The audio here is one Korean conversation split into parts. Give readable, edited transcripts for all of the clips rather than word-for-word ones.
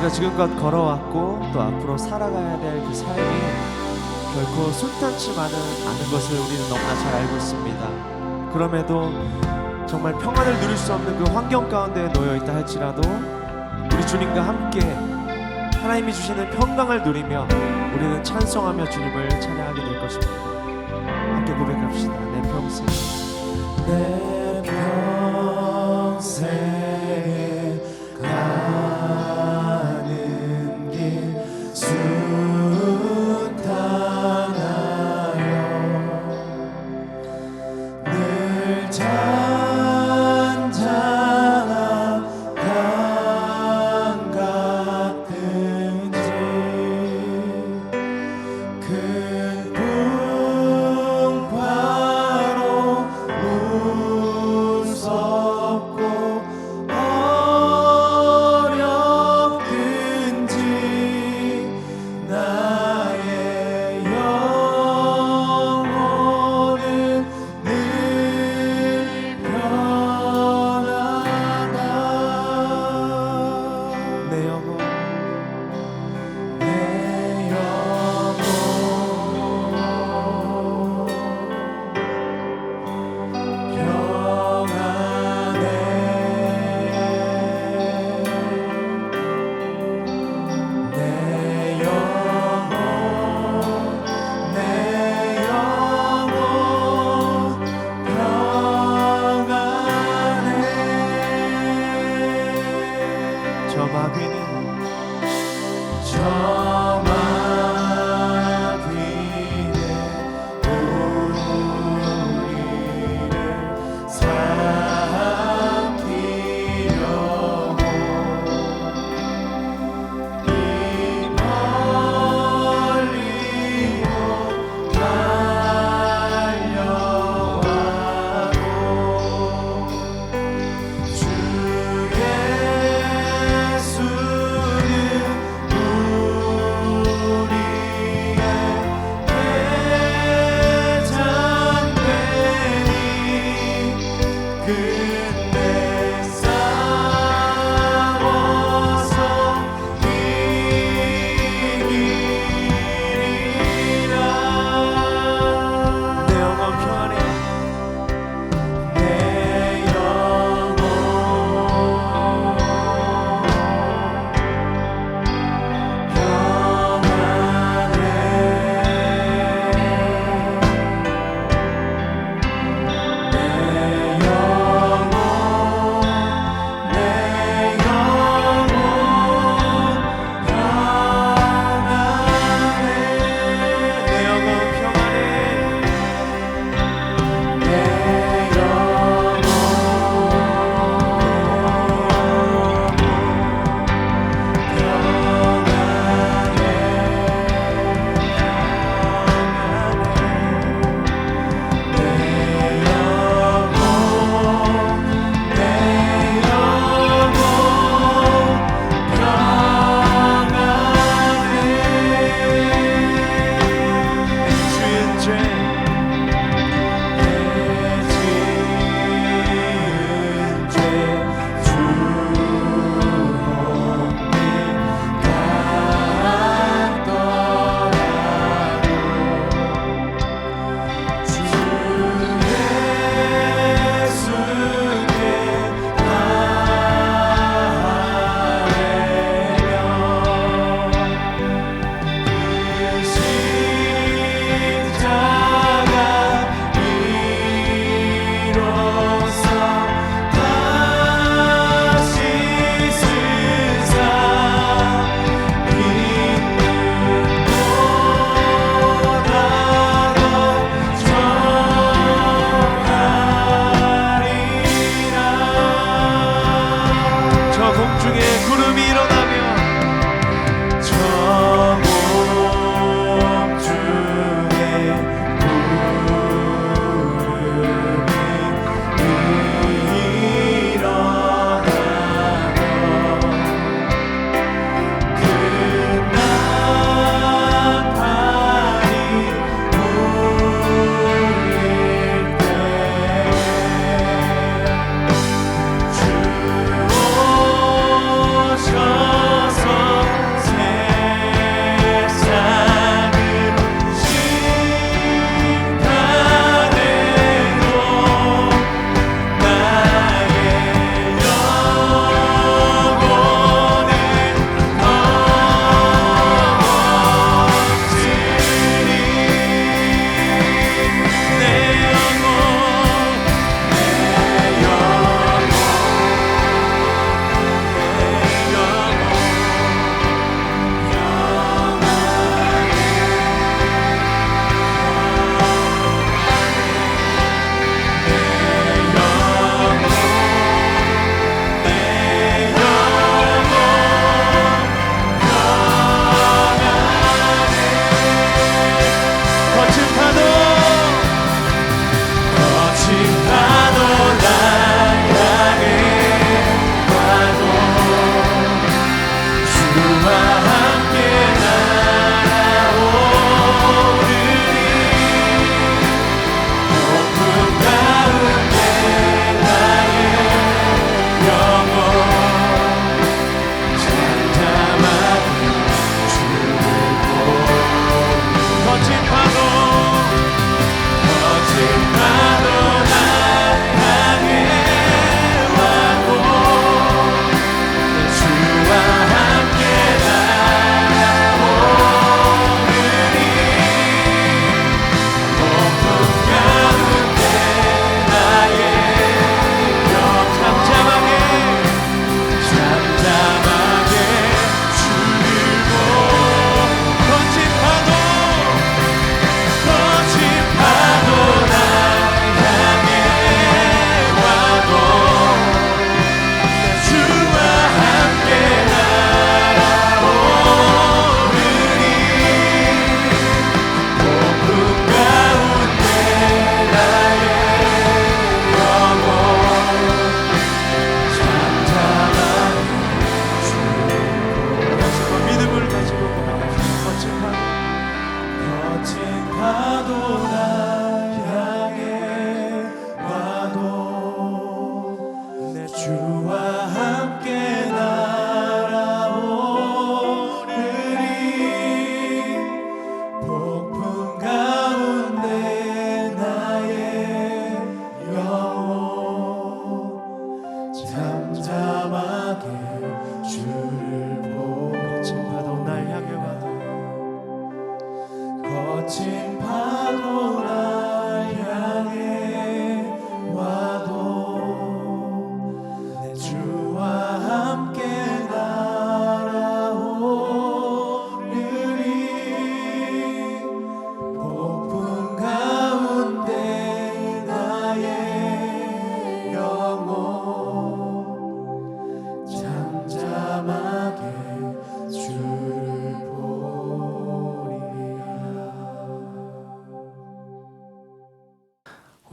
우리가 지금껏 걸어왔고 또 앞으로 살아가야 될 그 삶이 결코 순탄치 않은 것을 우리는 너무나 잘 알고 있습니다. 그럼에도 정말 평안을 누릴 수 없는 그 환경 가운데 놓여 있다 할지라도 우리 주님과 함께 하나님이 주시는 평강을 누리며 우리는 찬송하며 주님을 찬양하게 될 것입니다. 함께 고백합시다. 내 평생 내 평생에 가는 길 순탄하여 늘 잔잔한 강 같은지 큰 풍파로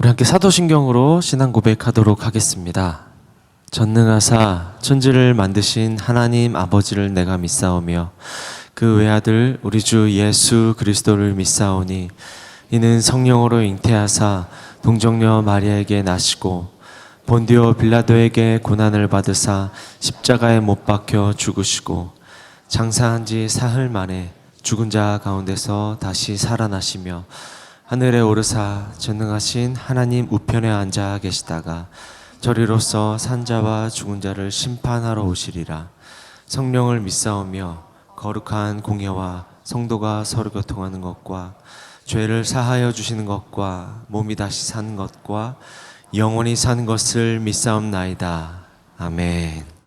우리 함께 사도신경으로 신앙 고백하도록 하겠습니다. 전능하사 천지를 만드신 하나님 아버지를 내가 믿사오며 그 외아들 우리 주 예수 그리스도를 믿사오니 이는 성령으로 잉태하사 동정녀 마리아에게 나시고 본디오 빌라도에게 고난을 받으사 십자가에 못 박혀 죽으시고 장사한 지 사흘 만에 죽은 자 가운데서 다시 살아나시며 하늘에 오르사 전능하신 하나님 우편에 앉아 계시다가 저리로서 산자와 죽은 자를 심판하러 오시리라. 성령을 믿사오며 거룩한 공예와 성도가 서로 교통하는 것과 죄를 사하여 주시는 것과 몸이 다시 사는 것과 영원히 사는 것을 믿사옵나이다. 아멘.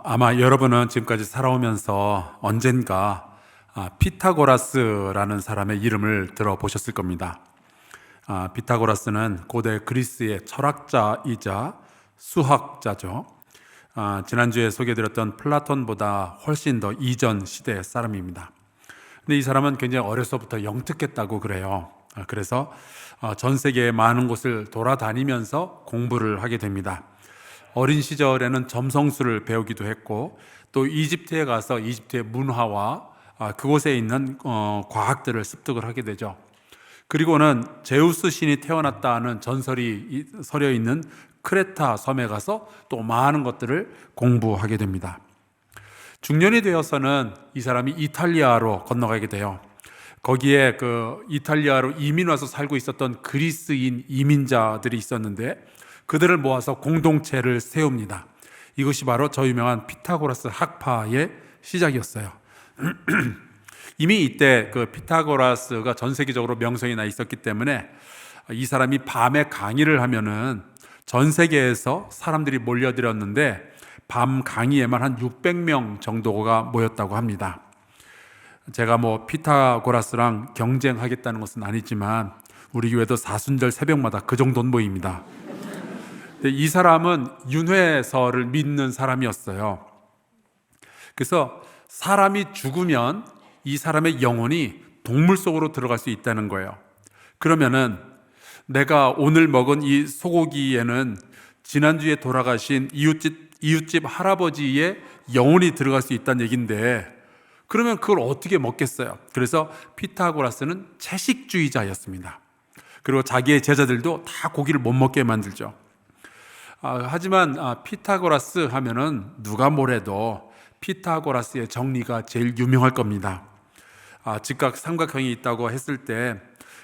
아마 여러분은 지금까지 살아오면서 언젠가 피타고라스라는 사람의 이름을 들어보셨을 겁니다. 피타고라스는 고대 그리스의 철학자이자 수학자죠. 지난주에 소개해드렸던 플라톤보다 훨씬 더 이전 시대 사람입니다. 근데 이 사람은 굉장히 어려서부터 영특했다고 그래요. 그래서 전 세계의 많은 곳을 돌아다니면서 공부를 하게 됩니다. 어린 시절에는 점성술을 배우기도 했고 또 이집트에 가서 이집트의 문화와 그곳에 있는 과학들을 습득을 하게 되죠. 그리고는 제우스 신이 태어났다는 전설이 서려 있는 크레타 섬에 가서 또 많은 것들을 공부하게 됩니다. 중년이 되어서는 이 사람이 이탈리아로 건너가게 돼요. 거기에 그 이탈리아로 이민 와서 살고 있었던 그리스인 이민자들이 있었는데 그들을 모아서 공동체를 세웁니다. 이것이 바로 저 유명한 피타고라스 학파의 시작이었어요. 이미 이때 그 피타고라스가 전 세계적으로 명성이 나 있었기 때문에 이 사람이 밤에 강의를 하면은 전 세계에서 사람들이 몰려들었는데 밤 강의에만 한 600명 정도가 모였다고 합니다. 제가 뭐 피타고라스랑 경쟁하겠다는 것은 아니지만 우리 교회도 사순절 새벽마다 그 정도는 모입니다. 이 사람은 윤회설을 믿는 사람이었어요. 그래서 사람이 죽으면 이 사람의 영혼이 동물 속으로 들어갈 수 있다는 거예요. 그러면은 내가 오늘 먹은 이 소고기에는 지난주에 돌아가신 이웃집 할아버지의 영혼이 들어갈 수 있다는 얘기인데 그러면 그걸 어떻게 먹겠어요? 그래서 피타고라스는 채식주의자였습니다. 그리고 자기의 제자들도 다 고기를 못 먹게 만들죠. 하지만 피타고라스 하면은 누가 뭐래도 피타고라스의 정리가 제일 유명할 겁니다. 직각 삼각형이 있다고 했을 때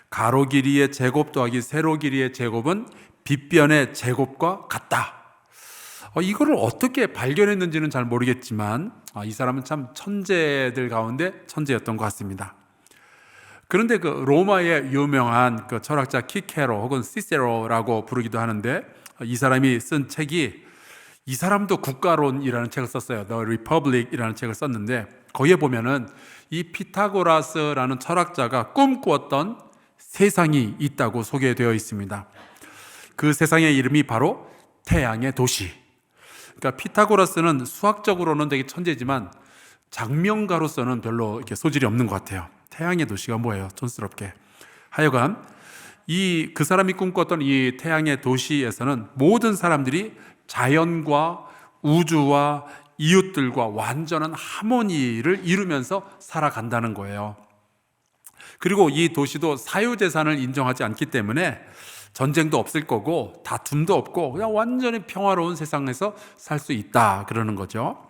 가로 길이의 제곱 더하기 세로 길이의 제곱은 빗변의 제곱과 같다. 이거를 어떻게 발견했는지는 잘 모르겠지만 이 사람은 참 천재들 가운데 천재였던 것 같습니다. 그런데 그 로마의 유명한 그 철학자 키케로 혹은 시세로라고 부르기도 하는데 이 사람이 쓴 책이 이 사람도 국가론이라는 책을 썼어요. The Republic이라는 책을 썼는데 거기에 보면은 이 피타고라스라는 철학자가 꿈꾸었던 세상이 있다고 소개되어 있습니다. 그 세상의 이름이 바로 태양의 도시. 그러니까 피타고라스는 수학적으로는 되게 천재지만 장명가로서는 별로 이렇게 소질이 없는 것 같아요. 태양의 도시가 뭐예요? 촌스럽게. 하여간 그 사람이 꿈꿨던 이 태양의 도시에서는 모든 사람들이 자연과 우주와 이웃들과 완전한 하모니를 이루면서 살아간다는 거예요. 그리고 이 도시도 사유재산을 인정하지 않기 때문에 전쟁도 없을 거고 다툼도 없고 그냥 완전히 평화로운 세상에서 살 수 있다 그러는 거죠.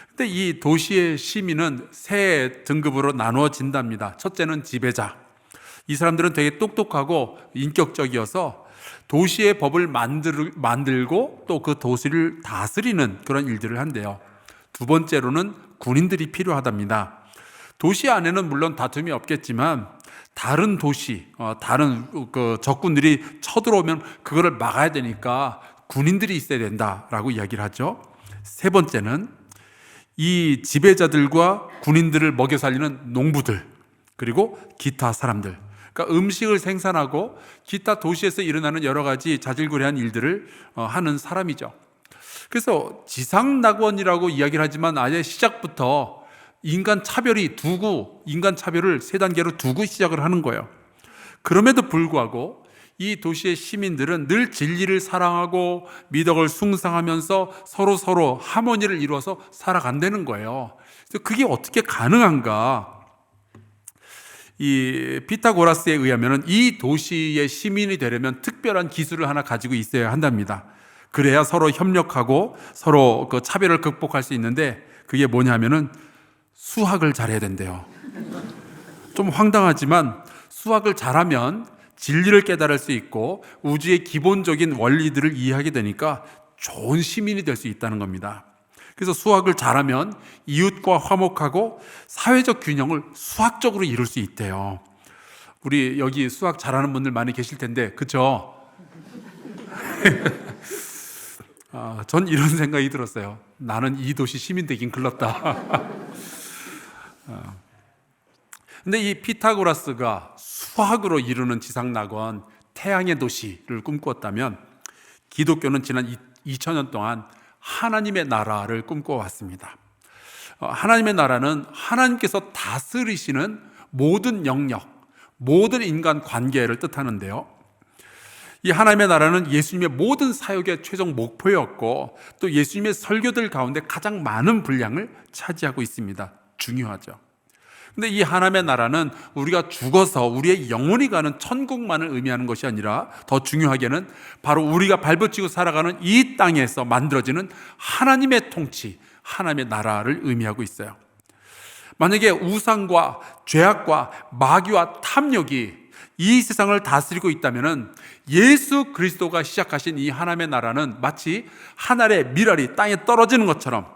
근데 이 도시의 시민은 세 등급으로 나누어진답니다. 첫째는 지배자. 이 사람들은 되게 똑똑하고 인격적이어서 도시의 법을 만들고 또 그 도시를 다스리는 그런 일들을 한대요. 두 번째로는 군인들이 필요하답니다. 도시 안에는 물론 다툼이 없겠지만 다른 도시, 다른 그 적군들이 쳐들어오면 그거를 막아야 되니까 군인들이 있어야 된다라고 이야기를 하죠. 세 번째는 이 지배자들과 군인들을 먹여 살리는 농부들 그리고 기타 사람들. 그러니까 음식을 생산하고 기타 도시에서 일어나는 여러 가지 자질구레한 일들을 하는 사람이죠. 그래서 지상낙원이라고 이야기를 하지만 아예 시작부터 인간 차별을 세 단계로 두고 시작을 하는 거예요. 그럼에도 불구하고 이 도시의 시민들은 늘 진리를 사랑하고 미덕을 숭상하면서 서로 하모니를 이루어서 살아간다는 거예요. 그래서 그게 어떻게 가능한가? 이 피타고라스에 의하면 이 도시의 시민이 되려면 특별한 기술을 하나 가지고 있어야 한답니다. 그래야 서로 협력하고 서로 그 차별을 극복할 수 있는데 그게 뭐냐면은 수학을 잘해야 된대요. 좀 황당하지만 수학을 잘하면 진리를 깨달을 수 있고 우주의 기본적인 원리들을 이해하게 되니까 좋은 시민이 될 수 있다는 겁니다. 그래서 수학을 잘하면 이웃과 화목하고 사회적 균형을 수학적으로 이룰 수 있대요. 우리 여기 수학 잘하는 분들 많이 계실 텐데 그렇죠? 전 이런 생각이 들었어요. 나는 이 도시 시민 되긴 글렀다. 근데 이 피타고라스가 수학으로 이루는 지상낙원 태양의 도시를 꿈꾸었다면 기독교는 지난 2000년 동안 하나님의 나라를 꿈꿔왔습니다. 하나님의 나라는 하나님께서 다스리시는 모든 영역, 모든 인간 관계를 뜻하는데요. 이 하나님의 나라는 예수님의 모든 사역의 최종 목표였고 또 예수님의 설교들 가운데 가장 많은 분량을 차지하고 있습니다. 중요하죠. 근데 이 하나님의 나라는 우리가 죽어서 우리의 영혼이 가는 천국만을 의미하는 것이 아니라 더 중요하게는 바로 우리가 발붙이고 살아가는 이 땅에서 만들어지는 하나님의 통치, 하나님의 나라를 의미하고 있어요. 만약에 우상과 죄악과 마귀와 탐욕이 이 세상을 다스리고 있다면 예수 그리스도가 시작하신 이 하나님의 나라는 마치 한 알의 밀알이 땅에 떨어지는 것처럼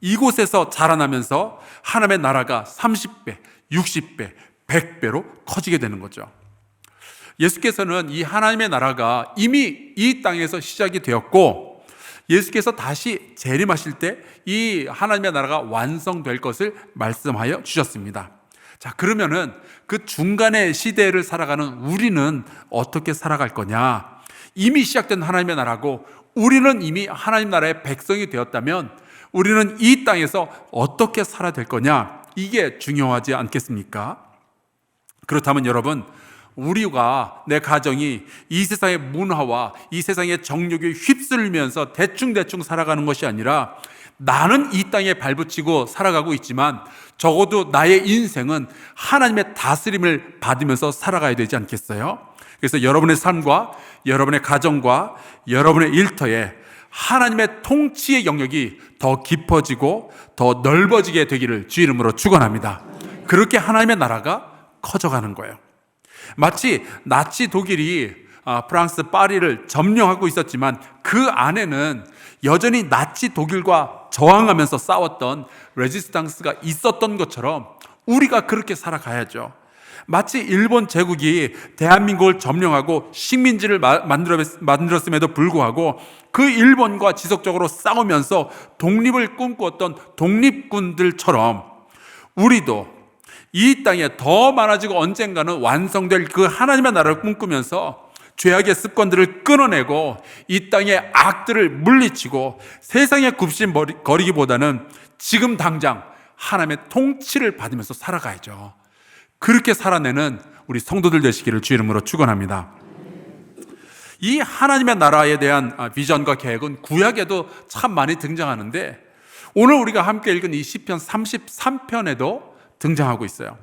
이곳에서 자라나면서 하나님의 나라가 30배, 60배, 100배로 커지게 되는 거죠. 예수께서는 이 하나님의 나라가 이미 이 땅에서 시작이 되었고 예수께서 다시 재림하실 때 이 하나님의 나라가 완성될 것을 말씀하여 주셨습니다. 자, 그러면은 그 중간의 시대를 살아가는 우리는 어떻게 살아갈 거냐? 이미 시작된 하나님의 나라고 우리는 이미 하나님 나라의 백성이 되었다면 우리는 이 땅에서 어떻게 살아야 될 거냐? 이게 중요하지 않겠습니까? 그렇다면 여러분, 우리가 내 가정이 이 세상의 문화와 이 세상의 정욕에 휩쓸리면서 대충 살아가는 것이 아니라 나는 이 땅에 발붙이고 살아가고 있지만 적어도 나의 인생은 하나님의 다스림을 받으면서 살아가야 되지 않겠어요? 그래서 여러분의 삶과 여러분의 가정과 여러분의 일터에 하나님의 통치의 영역이 더 깊어지고 더 넓어지게 되기를 주 이름으로 축원합니다. 그렇게 하나님의 나라가 커져가는 거예요. 마치 나치 독일이 프랑스 파리를 점령하고 있었지만 그 안에는 여전히 나치 독일과 저항하면서 싸웠던 레지스탕스가 있었던 것처럼 우리가 그렇게 살아가야죠. 마치 일본 제국이 대한민국을 점령하고 식민지를 만들었음에도 불구하고 그 일본과 지속적으로 싸우면서 독립을 꿈꾸었던 독립군들처럼 우리도 이 땅에 더 많아지고 언젠가는 완성될 그 하나님의 나라를 꿈꾸면서 죄악의 습관들을 끊어내고 이 땅의 악들을 물리치고 세상에 굽신거리기보다는 지금 당장 하나님의 통치를 받으면서 살아가야죠. 그렇게 살아내는 우리 성도들 되시기를 주 이름으로 축원합니다. 이 하나님의 나라에 대한 비전과 계획은 구약에도 참 많이 등장하는데 오늘 우리가 함께 읽은 이 시편 33편에도 등장하고 있어요.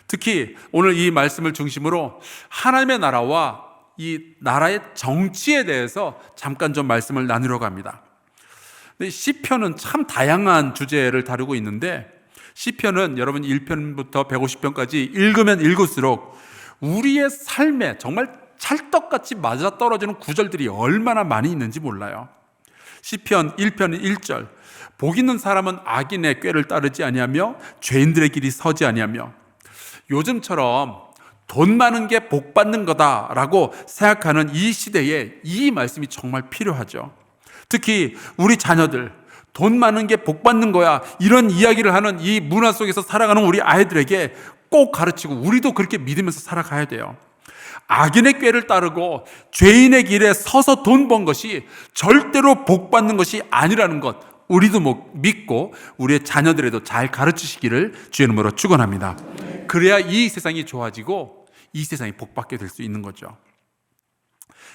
특히 오늘 이 말씀을 중심으로 하나님의 나라와 이 나라의 정치에 대해서 잠깐 좀 말씀을 나누려고 합니다. 시편은 참 다양한 주제를 다루고 있는데 시편은 여러분 1편부터 150편까지 읽으면 읽을수록 우리의 삶에 정말 찰떡같이 맞아떨어지는 구절들이 얼마나 많이 있는지 몰라요. 시편 1편 1절 복 있는 사람은 악인의 꾀를 따르지 아니하며 죄인들의 길이 서지 아니하며 요즘처럼 돈 많은 게 복 받는 거다라고 생각하는 이 시대에 이 말씀이 정말 필요하죠. 특히 우리 자녀들 돈 많은 게 복 받는 거야 이런 이야기를 하는 이 문화 속에서 살아가는 우리 아이들에게 꼭 가르치고 우리도 그렇게 믿으면서 살아가야 돼요. 악인의 꾀를 따르고 죄인의 길에 서서 돈 번 것이 절대로 복 받는 것이 아니라는 것 우리도 믿고 우리의 자녀들에도 잘 가르치시기를 주의 이름으로 축원합니다. 그래야 이 세상이 좋아지고 이 세상이 복받게 될 수 있는 거죠.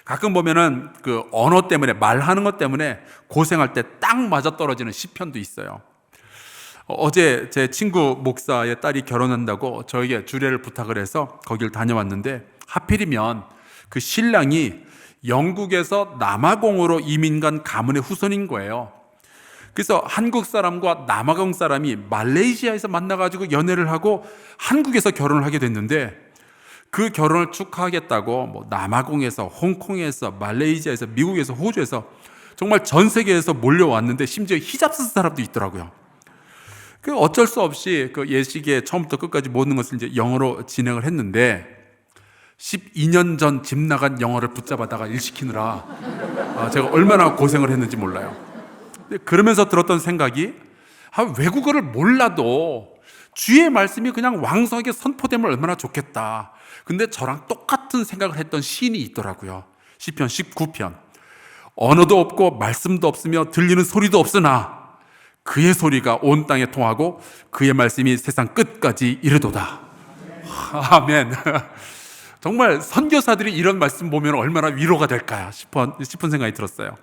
가끔 보면은 그 언어 때문에 말하는 것 때문에 고생할 때 딱 맞아 떨어지는 시편도 있어요. 어제 제 친구 목사의 딸이 결혼한다고 저에게 주례를 부탁을 해서 거기를 다녀왔는데 하필이면 그 신랑이 영국에서 남아공으로 이민 간 가문의 후손인 거예요. 그래서 한국 사람과 남아공 사람이 말레이시아에서 만나가지고 연애를 하고 한국에서 결혼을 하게 됐는데 그 결혼을 축하하겠다고 뭐 남아공에서 홍콩에서 말레이시아에서 미국에서 호주에서 정말 전 세계에서 몰려왔는데 심지어 히잡 쓴 사람도 있더라고요. 그 어쩔 수 없이 그 예식에 처음부터 끝까지 모든 것을 이제 영어로 진행을 했는데 12년 전 집 나간 영어를 붙잡아다가 일시키느라 제가 얼마나 고생을 했는지 몰라요. 그러면서 들었던 생각이 외국어를 몰라도 주의 말씀이 그냥 왕성하게 선포되면 얼마나 좋겠다. 근데 저랑 똑같은 생각을 했던 시인이 있더라고요. 시편 19편 언어도 없고 말씀도 없으며 들리는 소리도 없으나 그의 소리가 온 땅에 통하고 그의 말씀이 세상 끝까지 이르도다. 아멘. 정말 선교사들이 이런 말씀 보면 얼마나 위로가 될까 싶은 생각이 들었어요.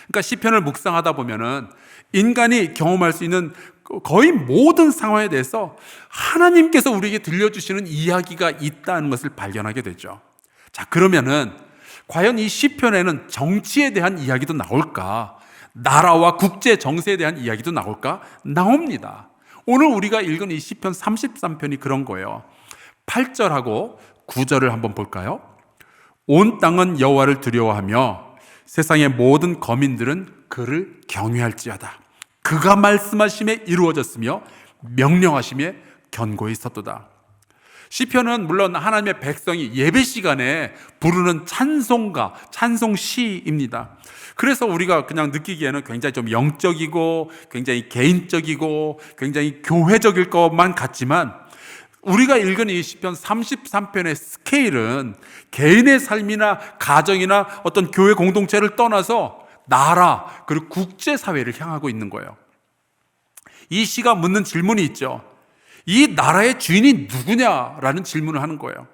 그러니까 시편을 묵상하다 보면은 인간이 경험할 수 있는 거의 모든 상황에 대해서 하나님께서 우리에게 들려주시는 이야기가 있다는 것을 발견하게 되죠. 자, 그러면은 과연 이 시편에는 정치에 대한 이야기도 나올까? 나라와 국제 정세에 대한 이야기도 나올까? 나옵니다. 오늘 우리가 읽은 이 시편 33편이 그런 거예요. 8절하고 9절을 한번 볼까요? 온 땅은 여호와를 두려워하며 세상의 모든 거민들은 그를 경외할지어다. 그가 말씀하심에 이루어졌으며 명령하심에 견고히 있었도다. 시편은 물론 하나님의 백성이 예배 시간에 부르는 찬송가, 찬송시입니다. 그래서 우리가 그냥 느끼기에는 굉장히 좀 영적이고 굉장히 개인적이고 굉장히 교회적일 것만 같지만 우리가 읽은 이 시편 33편의 스케일은 개인의 삶이나 가정이나 어떤 교회 공동체를 떠나서 나라 그리고 국제사회를 향하고 있는 거예요. 이 시가 묻는 질문이 있죠. 이 나라의 주인이 누구냐라는 질문을 하는 거예요.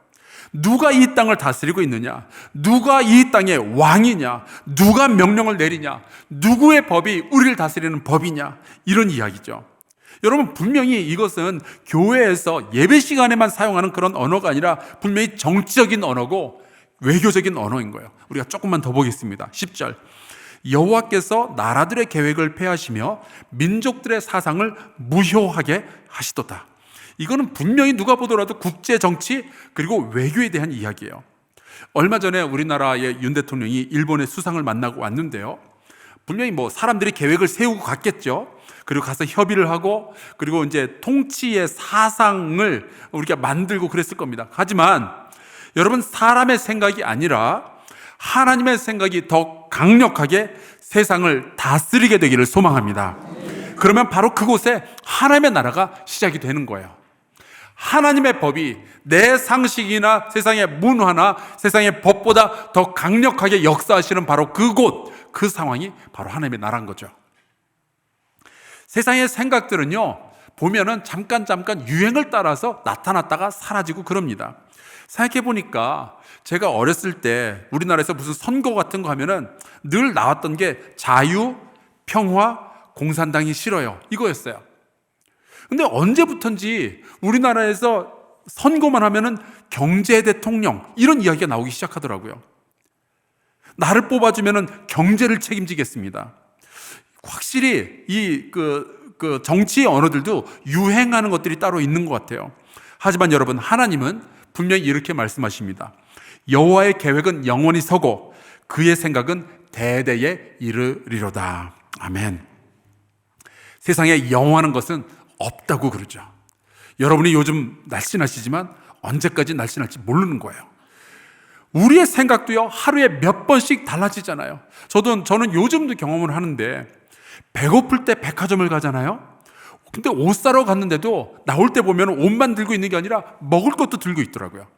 누가 이 땅을 다스리고 있느냐? 누가 이 땅의 왕이냐? 누가 명령을 내리냐? 누구의 법이 우리를 다스리는 법이냐? 이런 이야기죠. 여러분, 분명히 이것은 교회에서 예배 시간에만 사용하는 그런 언어가 아니라 분명히 정치적인 언어고 외교적인 언어인 거예요. 우리가 조금만 더 보겠습니다. 10절. 여호와께서 나라들의 계획을 폐하시며 민족들의 사상을 무효하게 하시도다. 이거는 분명히 누가 보더라도 국제 정치 그리고 외교에 대한 이야기예요. 얼마 전에 우리나라의 윤 대통령이 일본의 수상을 만나고 왔는데요. 분명히 사람들이 계획을 세우고 갔겠죠. 그리고 가서 협의를 하고 그리고 이제 통치의 사상을 우리가 만들고 그랬을 겁니다. 하지만 여러분, 사람의 생각이 아니라 하나님의 생각이 더 강력하게 세상을 다스리게 되기를 소망합니다. 그러면 바로 그곳에 하나님의 나라가 시작이 되는 거예요. 하나님의 법이 내 상식이나 세상의 문화나 세상의 법보다 더 강력하게 역사하시는 바로 그곳, 그 상황이 바로 하나님의 나라인 거죠. 세상의 생각들은요, 보면은 잠깐 유행을 따라서 나타났다가 사라지고 그럽니다. 생각해보니까 제가 어렸을 때 우리나라에서 무슨 선거 같은 거 하면은 늘 나왔던 게 자유, 평화, 공산당이 싫어요. 이거였어요. 근데 언제부턴지 우리나라에서 선거만 하면은 경제 대통령 이런 이야기가 나오기 시작하더라고요. 나를 뽑아주면은 경제를 책임지겠습니다. 확실히 이 정치의 언어들도 유행하는 것들이 따로 있는 것 같아요. 하지만 여러분, 하나님은 분명히 이렇게 말씀하십니다. 여호와의 계획은 영원히 서고 그의 생각은 대대에 이르리로다. 아멘. 세상에 영원한 것은 없다고 그러죠. 여러분이 요즘 날씬하시지만 언제까지 날씬할지 모르는 거예요. 우리의 생각도요, 하루에 몇 번씩 달라지잖아요. 저는 요즘도 경험을 하는데 배고플 때 백화점을 가잖아요. 근데 옷 사러 갔는데도 나올 때 보면 옷만 들고 있는 게 아니라 먹을 것도 들고 있더라고요.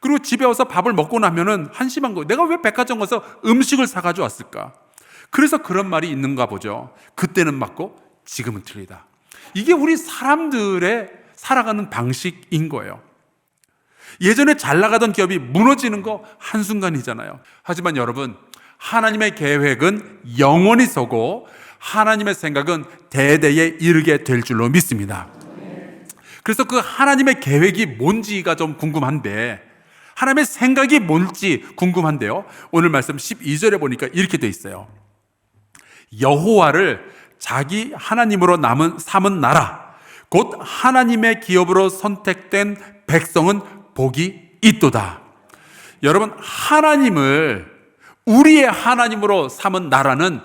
그리고 집에 와서 밥을 먹고 나면은 한심한 거예요. 내가 왜 백화점 가서 음식을 사가지고 왔을까? 그래서 그런 말이 있는가 보죠. 그때는 맞고 지금은 틀리다. 이게 우리 사람들의 살아가는 방식인 거예요. 예전에 잘 나가던 기업이 무너지는 거 한순간이잖아요. 하지만 여러분, 하나님의 계획은 영원히 서고 하나님의 생각은 대대에 이르게 될 줄로 믿습니다. 그래서 그 하나님의 계획이 뭔지가 좀 궁금한데, 하나님의 생각이 뭔지 궁금한데요. 오늘 말씀 12절에 보니까 이렇게 돼 있어요. 여호와를 자기 하나님으로 삼은 나라, 곧 하나님의 기업으로 선택된 백성은 복이 있도다. 여러분, 하나님을 우리의 하나님으로 삼은 나라는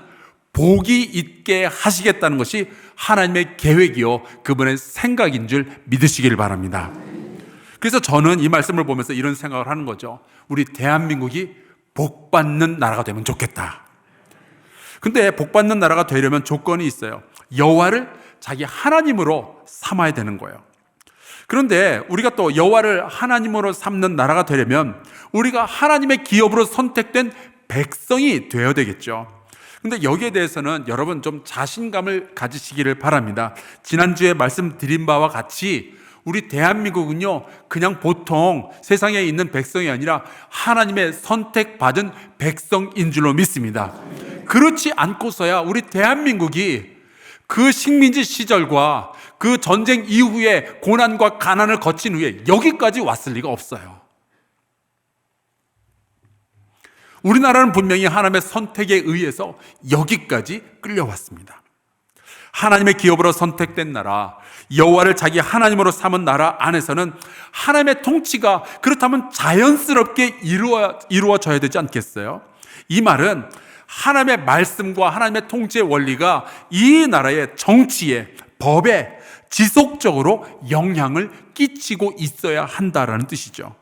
복이 있게 하시겠다는 것이 하나님의 계획이요, 그분의 생각인 줄 믿으시길 바랍니다. 그래서 저는 이 말씀을 보면서 이런 생각을 하는 거죠. 우리 대한민국이 복받는 나라가 되면 좋겠다. 근데 복받는 나라가 되려면 조건이 있어요. 여호와를 자기 하나님으로 삼아야 되는 거예요. 그런데 우리가 또 여호와를 하나님으로 삼는 나라가 되려면 우리가 하나님의 기업으로 선택된 백성이 되어야 되겠죠. 근데 여기에 대해서는 여러분 좀 자신감을 가지시기를 바랍니다. 지난주에 말씀드린 바와 같이 우리 대한민국은요, 그냥 보통 세상에 있는 백성이 아니라 하나님의 선택받은 백성인 줄로 믿습니다. 그렇지 않고서야 우리 대한민국이 그 식민지 시절과 그 전쟁 이후에 고난과 가난을 거친 후에 여기까지 왔을 리가 없어요. 우리나라는 분명히 하나님의 선택에 의해서 여기까지 끌려왔습니다. 하나님의 기업으로 선택된 나라, 여호와를 자기 하나님으로 삼은 나라 안에서는 하나님의 통치가 그렇다면 자연스럽게 이루어져야 되지 않겠어요? 이 말은 하나님의 말씀과 하나님의 통치의 원리가 이 나라의 정치에, 법에 지속적으로 영향을 끼치고 있어야 한다라는 뜻이죠.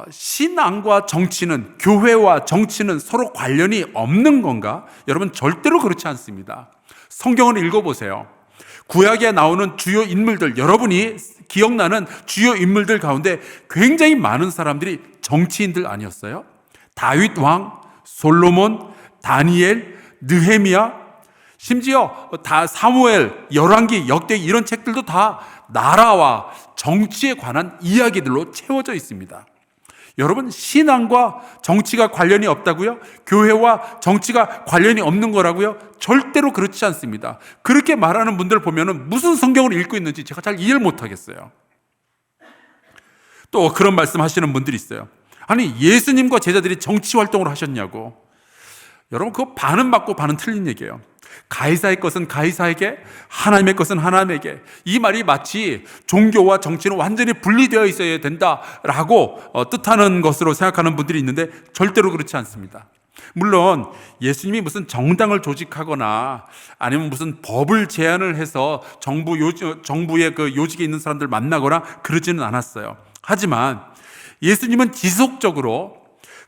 신앙과 정치는, 교회와 정치는 서로 관련이 없는 건가? 여러분, 절대로 그렇지 않습니다. 성경을 읽어보세요. 구약에 나오는 주요 인물들, 여러분이 기억나는 주요 인물들 가운데 굉장히 많은 사람들이 정치인들 아니었어요? 다윗 왕, 솔로몬, 다니엘, 느헤미야, 심지어 다 사무엘, 열왕기, 역대기 이런 책들도 다 나라와 정치에 관한 이야기들로 채워져 있습니다. 여러분, 신앙과 정치가 관련이 없다고요? 교회와 정치가 관련이 없는 거라고요? 절대로 그렇지 않습니다. 그렇게 말하는 분들 보면은 무슨 성경을 읽고 있는지 제가 잘 이해를 못 하겠어요. 또 그런 말씀 하시는 분들이 있어요. 아니, 예수님과 제자들이 정치 활동을 하셨냐고. 여러분, 그거 반은 맞고 반은 틀린 얘기예요. 가이사의 것은 가이사에게, 하나님의 것은 하나님에게. 이 말이 마치 종교와 정치는 완전히 분리되어 있어야 된다라고 뜻하는 것으로 생각하는 분들이 있는데 절대로 그렇지 않습니다. 물론 예수님이 무슨 정당을 조직하거나 아니면 무슨 법을 제안을 해서 정부의 그 요직에 있는 사람들 만나거나 그러지는 않았어요. 하지만 예수님은 지속적으로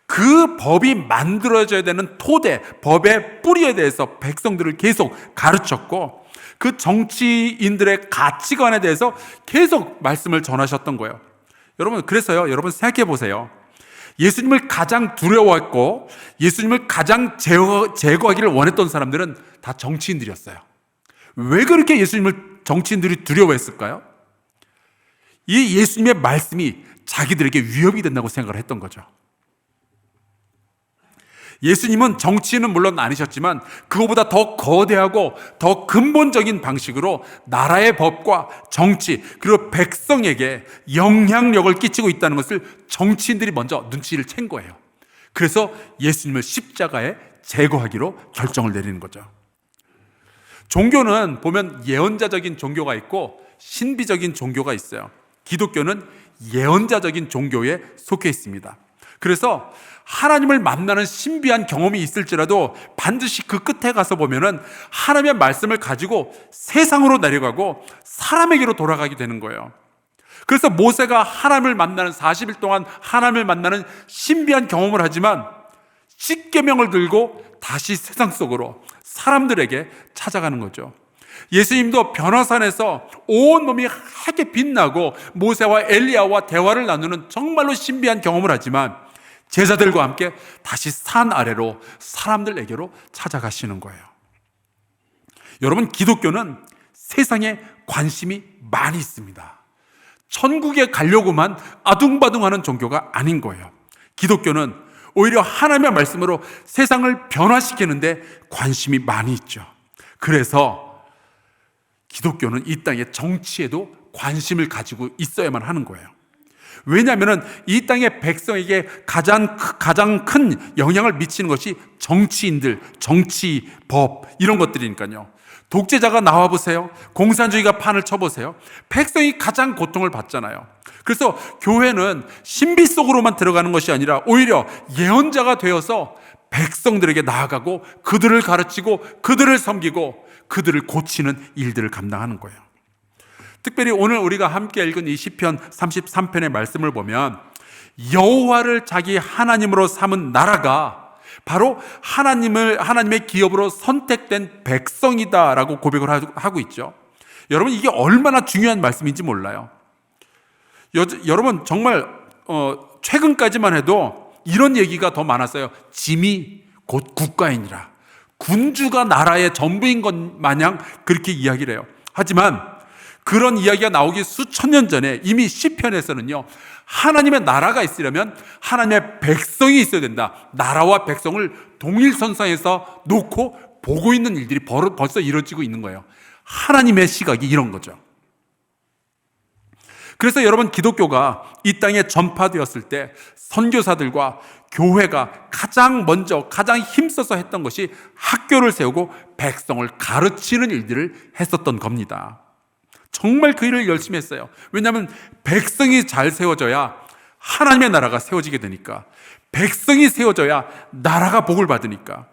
그 법이 만들어져야 되는 토대, 법의 뿌리에 대해서 백성들을 계속 가르쳤고 그 정치인들의 가치관에 대해서 계속 말씀을 전하셨던 거예요. 여러분, 그래서요, 여러분 생각해 보세요. 예수님을 가장 두려워했고 예수님을 가장 제거하기를 원했던 사람들은 다 정치인들이었어요. 왜 그렇게 예수님을 정치인들이 두려워했을까요? 이 예수님의 말씀이 자기들에게 위협이 된다고 생각을 했던 거죠. 예수님은 정치인은 물론 아니셨지만 그거보다 더 거대하고 더 근본적인 방식으로 나라의 법과 정치 그리고 백성에게 영향력을 끼치고 있다는 것을 정치인들이 먼저 눈치를 챈 거예요. 그래서 예수님을 십자가에 제거하기로 결정을 내리는 거죠. 종교는 보면 예언자적인 종교가 있고 신비적인 종교가 있어요. 기독교는 예언자적인 종교에 속해 있습니다. 그래서 하나님을 만나는 신비한 경험이 있을지라도 반드시 그 끝에 가서 보면은 하나님의 말씀을 가지고 세상으로 내려가고 사람에게로 돌아가게 되는 거예요. 그래서 모세가 하나님을 만나는 40일 동안 하나님을 만나는 신비한 경험을 하지만 십계명을 들고 다시 세상 속으로 사람들에게 찾아가는 거죠. 예수님도 변화산에서 온몸이 하얗게 빛나고 모세와 엘리야와 대화를 나누는 정말로 신비한 경험을 하지만 제자들과 함께 다시 산 아래로 사람들에게로 찾아가시는 거예요. 여러분, 기독교는 세상에 관심이 많이 있습니다. 천국에 가려고만 아둥바둥하는 종교가 아닌 거예요. 기독교는 오히려 하나님의 말씀으로 세상을 변화시키는데 관심이 많이 있죠. 그래서 기독교는 이 땅의 정치에도 관심을 가지고 있어야만 하는 거예요. 왜냐하면 이 땅의 백성에게 가장 큰 영향을 미치는 것이 정치인들, 정치, 법 이런 것들이니까요. 독재자가 나와보세요. 공산주의가 판을 쳐보세요. 백성이 가장 고통을 받잖아요. 그래서 교회는 신비 속으로만 들어가는 것이 아니라 오히려 예언자가 되어서 백성들에게 나아가고 그들을 가르치고 그들을 섬기고 그들을 고치는 일들을 감당하는 거예요. 특별히 오늘 우리가 함께 읽은 이 시편 33편의 말씀을 보면 여호와를 자기 하나님으로 삼은 나라가 바로 하나님의 기업으로 선택된 백성이다라고 고백을 하고 있죠. 여러분, 이게 얼마나 중요한 말씀인지 몰라요. 여러분, 정말 최근까지만 해도 이런 얘기가 더 많았어요. 짐이 곧 국가이니라. 군주가 나라의 전부인 것 마냥 그렇게 이야기를 해요. 하지만 그런 이야기가 나오기 수천 년 전에 이미 시편에서는요, 하나님의 나라가 있으려면 하나님의 백성이 있어야 된다. 나라와 백성을 동일선상에서 놓고 보고 있는 일들이 벌써 이루어지고 있는 거예요. 하나님의 시각이 이런 거죠. 그래서 여러분, 기독교가 이 땅에 전파되었을 때 선교사들과 교회가 가장 먼저 가장 힘써서 했던 것이 학교를 세우고 백성을 가르치는 일들을 했었던 겁니다. 정말 그 일을 열심히 했어요. 왜냐하면 백성이 잘 세워져야 하나님의 나라가 세워지게 되니까, 백성이 세워져야 나라가 복을 받으니까.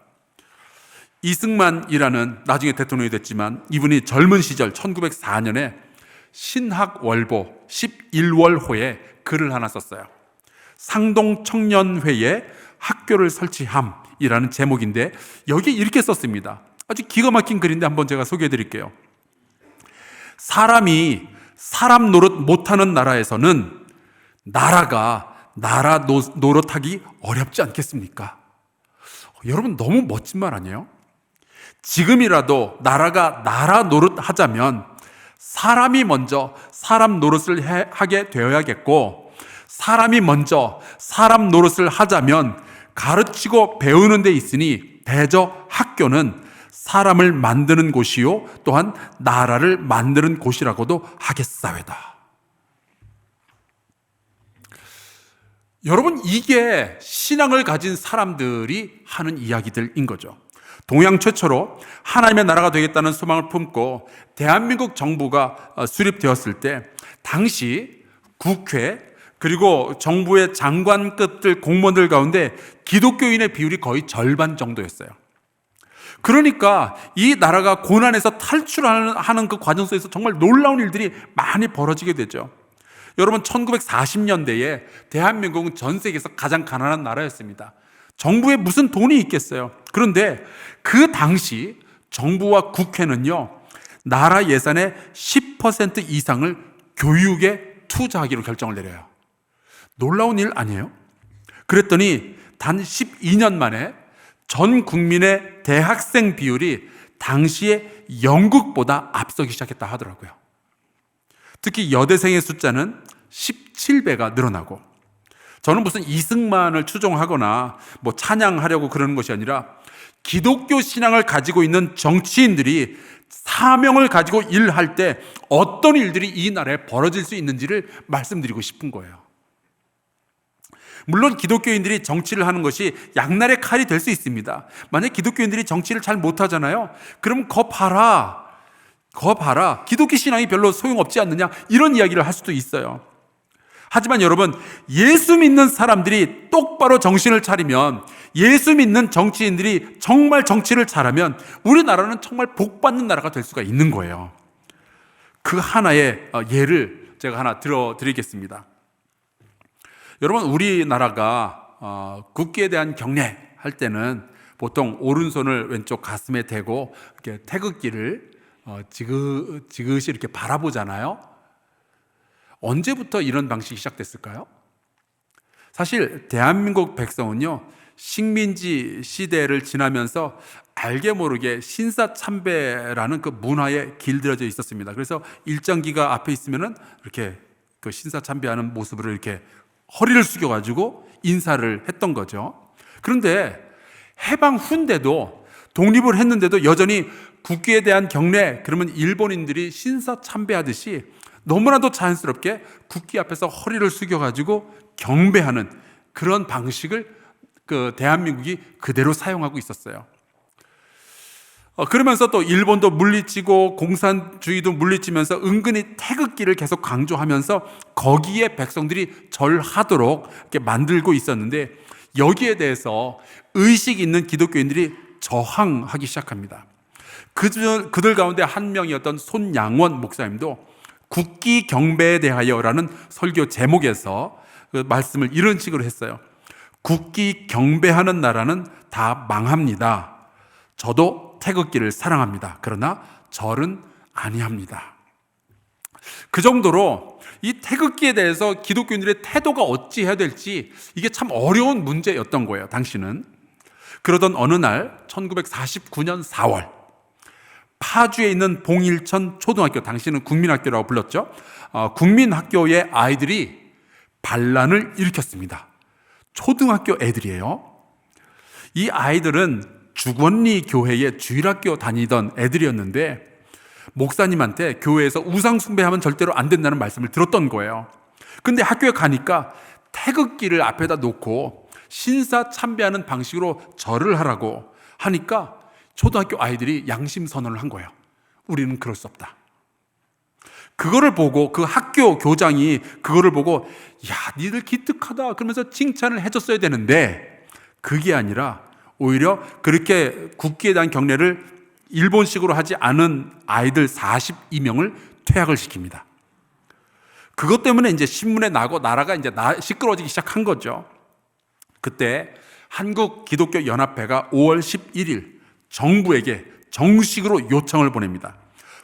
이승만이라는 나중에 대통령이 됐지만 이분이 젊은 시절 1904년에 신학월보 11월호에 글을 하나 썼어요. 상동청년회에 학교를 설치함이라는 제목인데 여기 이렇게 썼습니다. 아주 기가 막힌 글인데 한번 제가 소개해 드릴게요. 사람이 사람 노릇 못하는 나라에서는 나라가 나라 노릇하기 어렵지 않겠습니까? 여러분, 너무 멋진 말 아니에요? 지금이라도 나라가 나라 노릇 하자면 사람이 먼저 사람 노릇을 하게 되어야겠고, 사람이 먼저 사람 노릇을 하자면 가르치고 배우는 데 있으니 대저 학교는 사람을 만드는 곳이요 또한 나라를 만드는 곳이라고도 하겠사외다. 여러분, 이게 신앙을 가진 사람들이 하는 이야기들인 거죠. 동양 최초로 하나님의 나라가 되겠다는 소망을 품고 대한민국 정부가 수립되었을 때 당시 국회 그리고 정부의 장관급들 공무원들 가운데 기독교인의 비율이 거의 절반 정도였어요. 그러니까 이 나라가 고난에서 탈출하는 그 과정 속에서 정말 놀라운 일들이 많이 벌어지게 되죠. 여러분, 1940년대에 대한민국은 전 세계에서 가장 가난한 나라였습니다. 정부에 무슨 돈이 있겠어요. 그런데 그 당시 정부와 국회는요, 나라 예산의 10% 이상을 교육에 투자하기로 결정을 내려요. 놀라운 일 아니에요? 그랬더니 단 12년 만에 전 국민의 대학생 비율이 당시에 영국보다 앞서기 시작했다 하더라고요. 특히 여대생의 숫자는 17배가 늘어나고, 저는 무슨 이승만을 추종하거나 뭐 찬양하려고 그러는 것이 아니라 기독교 신앙을 가지고 있는 정치인들이 사명을 가지고 일할 때 어떤 일들이 이 나라에 벌어질 수 있는지를 말씀드리고 싶은 거예요. 물론 기독교인들이 정치를 하는 것이 양날의 칼이 될 수 있습니다. 만약 기독교인들이 정치를 잘 못하잖아요. 그럼 거 봐라. 기독교 신앙이 별로 소용없지 않느냐, 이런 이야기를 할 수도 있어요. 하지만 여러분, 예수 믿는 사람들이 똑바로 정신을 차리면, 예수 믿는 정치인들이 정말 정치를 잘하면 우리나라는 정말 복받는 나라가 될 수가 있는 거예요. 그 하나의 예를 제가 하나 들어드리겠습니다. 여러분, 우리나라가 국기에 대한 경례할 때는 보통 오른손을 왼쪽 가슴에 대고 이렇게 태극기를 지그시 이렇게 바라보잖아요. 언제부터 이런 방식이 시작됐을까요? 사실 대한민국 백성은요, 식민지 시대를 지나면서 알게 모르게 신사참배라는 그 문화에 길들여져 있었습니다. 그래서 일장기가 앞에 있으면은 이렇게 그 신사참배하는 모습으로 이렇게 허리를 숙여가지고 인사를 했던 거죠. 그런데 해방 후인데도, 독립을 했는데도 여전히 국기에 대한 경례, 그러면 일본인들이 신사참배하듯이 너무나도 자연스럽게 국기 앞에서 허리를 숙여가지고 경배하는 그런 방식을 그 대한민국이 그대로 사용하고 있었어요. 그러면서 또 일본도 물리치고 공산주의도 물리치면서 은근히 태극기를 계속 강조하면서 거기에 백성들이 절하도록 이렇게 만들고 있었는데, 여기에 대해서 의식 있는 기독교인들이 저항하기 시작합니다. 그들 가운데 한 명이었던 손양원 목사님도 국기 경배에 대하여라는 설교 제목에서 그 말씀을 이런 식으로 했어요. 국기 경배하는 나라는 다 망합니다. 저도 태극기를 사랑합니다. 그러나 절은 아니합니다. 그 정도로 이 태극기에 대해서 기독교인들의 태도가 어찌해야 될지 이게 참 어려운 문제였던 거예요, 당시는. 그러던 어느 날 1949년 4월 파주에 있는 봉일천 초등학교, 당시는 국민학교라고 불렀죠. 국민학교의 아이들이 반란을 일으켰습니다. 초등학교 애들이에요. 이 아이들은 주권리 교회의 주일학교 다니던 애들이었는데 목사님한테 교회에서 우상 숭배하면 절대로 안 된다는 말씀을 들었던 거예요. 근데 학교에 가니까 태극기를 앞에다 놓고 신사 참배하는 방식으로 절을 하라고 하니까 초등학교 아이들이 양심 선언을 한 거예요. 우리는 그럴 수 없다. 그거를 보고 그 학교 교장이 그거를 보고 야, 니들 기특하다 그러면서 칭찬을 해줬어야 되는데 그게 아니라 오히려 그렇게 국기에 대한 경례를 일본식으로 하지 않은 아이들 42명을 퇴학을 시킵니다. 그것 때문에 이제 신문에 나고 나라가 이제 시끄러워지기 시작한 거죠. 그때 한국 기독교 연합회가 5월 11일 정부에게 정식으로 요청을 보냅니다.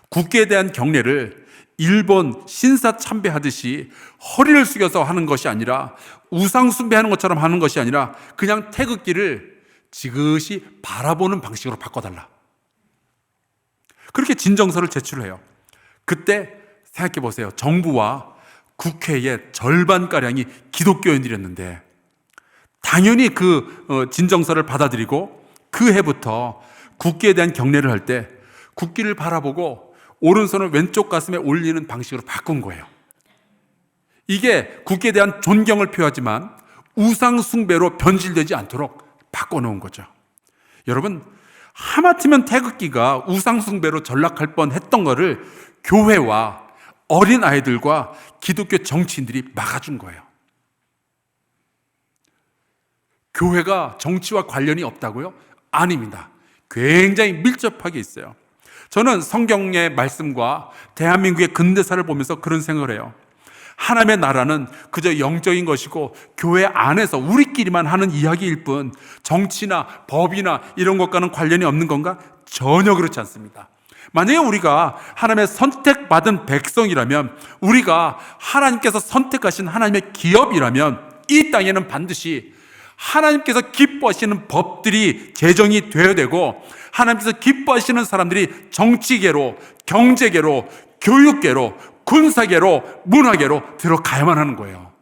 국기에 대한 경례를 일본 신사 참배하듯이 허리를 숙여서 하는 것이 아니라 우상 숭배하는 것처럼 하는 것이 아니라 그냥 태극기를 지그시 바라보는 방식으로 바꿔달라. 그렇게 진정서를 제출해요. 그때 생각해 보세요. 정부와 국회의 절반가량이 기독교인들이었는데 당연히 그 진정서를 받아들이고 그 해부터 국기에 대한 경례를 할 때 국기를 바라보고 오른손을 왼쪽 가슴에 올리는 방식으로 바꾼 거예요. 이게 국기에 대한 존경을 표하지만 우상 숭배로 변질되지 않도록 바꿔놓은 거죠. 여러분, 하마터면 태극기가 우상 숭배로 전락할 뻔했던 거를 교회와 어린 아이들과 기독교 정치인들이 막아준 거예요. 교회가 정치와 관련이 없다고요? 아닙니다. 굉장히 밀접하게 있어요. 저는 성경의 말씀과 대한민국의 근대사를 보면서 그런 생각을 해요. 하나님의 나라는 그저 영적인 것이고 교회 안에서 우리끼리만 하는 이야기일 뿐 정치나 법이나 이런 것과는 관련이 없는 건가? 전혀 그렇지 않습니다. 만약에 우리가 하나님의 선택받은 백성이라면, 우리가 하나님께서 선택하신 하나님의 기업이라면 이 땅에는 반드시 하나님께서 기뻐하시는 법들이 제정이 되어야 되고, 하나님께서 기뻐하시는 사람들이 정치계로, 경제계로, 교육계로, 군사계로, 문화계로 들어가야만 하는 거예요.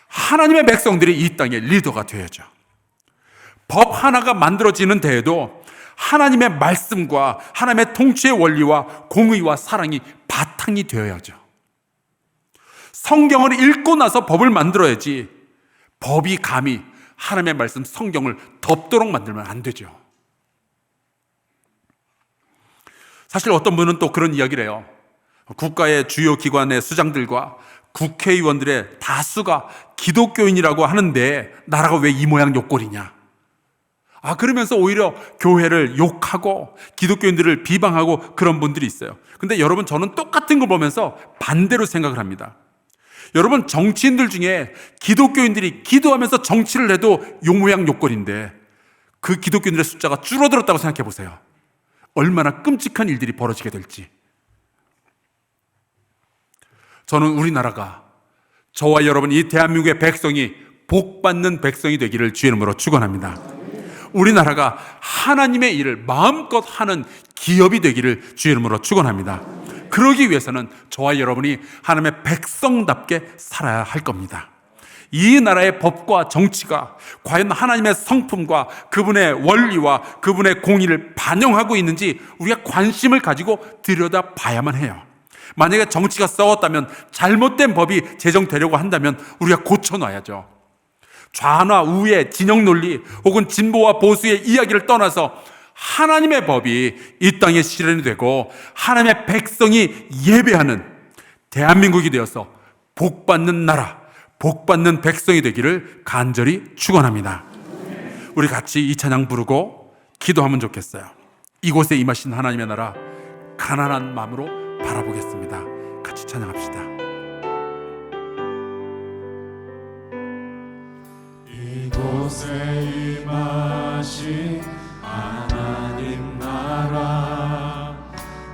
하나님의 백성들이 이 땅의 리더가 되어야죠. 법 하나가 만들어지는 데에도 하나님의 말씀과 하나님의 통치의 원리와 공의와 사랑이 바탕이 되어야죠. 성경을 읽고 나서 법을 만들어야지 법이 감히 하나님의 말씀 성경을 덮도록 만들면 안 되죠. 사실 어떤 분은 또 그런 이야기를 해요. 국가의 주요 기관의 수장들과 국회의원들의 다수가 기독교인이라고 하는데 나라가 왜 이 모양 요 꼴이냐. 그러면서 오히려 교회를 욕하고 기독교인들을 비방하고 그런 분들이 있어요. 근데 여러분, 저는 똑같은 걸 보면서 반대로 생각을 합니다. 여러분, 정치인들 중에 기독교인들이 기도하면서 정치를 해도 요 모양 요 꼴인데 그 기독교인들의 숫자가 줄어들었다고 생각해 보세요. 얼마나 끔찍한 일들이 벌어지게 될지. 저는 우리나라가, 저와 여러분, 이 대한민국의 백성이 복받는 백성이 되기를 주의 이름으로 축원합니다. 우리나라가 하나님의 일을 마음껏 하는 기업이 되기를 주의 이름으로 축원합니다. 그러기 위해서는 저와 여러분이 하나님의 백성답게 살아야 할 겁니다. 이 나라의 법과 정치가 과연 하나님의 성품과 그분의 원리와 그분의 공의를 반영하고 있는지 우리가 관심을 가지고 들여다봐야만 해요. 만약에 정치가 썩었다면, 잘못된 법이 제정되려고 한다면 우리가 고쳐놔야죠. 좌나 우의 진영 논리 혹은 진보와 보수의 이야기를 떠나서 하나님의 법이 이 땅에 실현이 되고 하나님의 백성이 예배하는 대한민국이 되어서 복받는 나라, 복받는 백성이 되기를 간절히 축원합니다. 우리 같이 이 찬양 부르고 기도하면 좋겠어요. 이곳에 임하신 하나님의 나라, 가난한 마음으로 바라보겠습니다. 같이 찬양합시다. 이곳에 임하신 하나님 나라,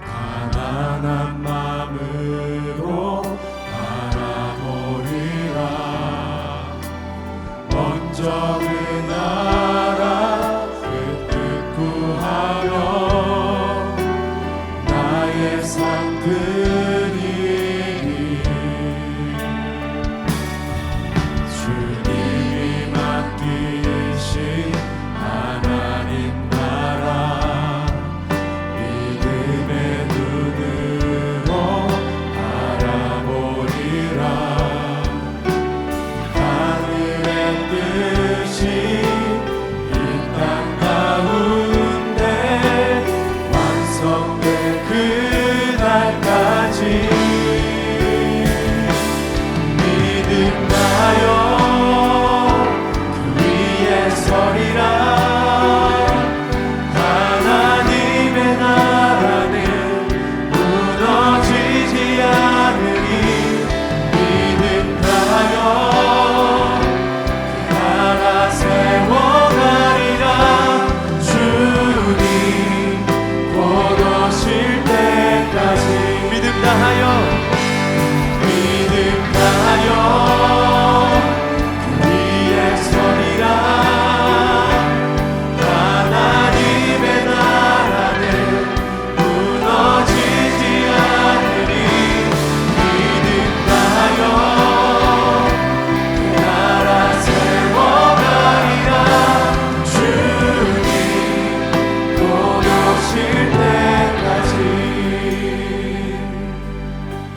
가난한 마음으로 바라보리라. 먼저 그 나라 그 뜻 구하라. 서리라. 하나님의 나라는 무너지지 않으니 믿음 다하여 그 나라 세워가리라. 주님 곧 오실 때까지 믿음 다하여 그 위에 서리라. 하나님의 나라는 무너지지 않으니 믿음 다하여 그 나라 세워가리라. 주님 곧 오실 때까지.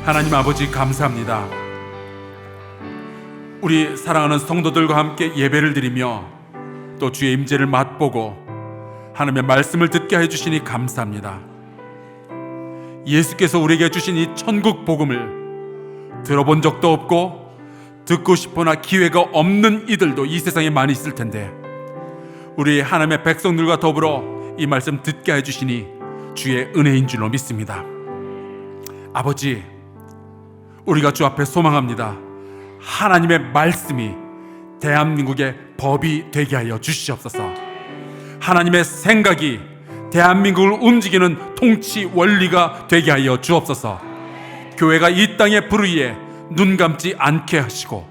하나님 아버지 감사합니다. 우리 사랑하는 성도들과 함께 예배를 드리며 또 주의 임재를 맛보고 하나님의 말씀을 듣게 해주시니 감사합니다. 예수께서 우리에게 주신 이 천국 복음을 들어본 적도 없고 듣고 싶으나 기회가 없는 이들도 이 세상에 많이 있을 텐데 우리 하나님의 백성들과 더불어 이 말씀 듣게 해주시니 주의 은혜인 줄로 믿습니다. 아버지, 우리가 주 앞에 소망합니다. 하나님의 말씀이 대한민국의 법이 되게 하여 주시옵소서. 하나님의 생각이 대한민국을 움직이는 통치 원리가 되게 하여 주옵소서. 교회가 이 땅의 불의에 눈 감지 않게 하시고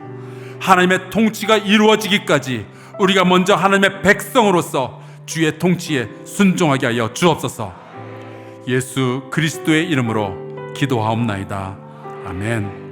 하나님의 통치가 이루어지기까지 우리가 먼저 하나님의 백성으로서 주의 통치에 순종하게 하여 주옵소서. 예수 그리스도의 이름으로 기도하옵나이다. 아멘.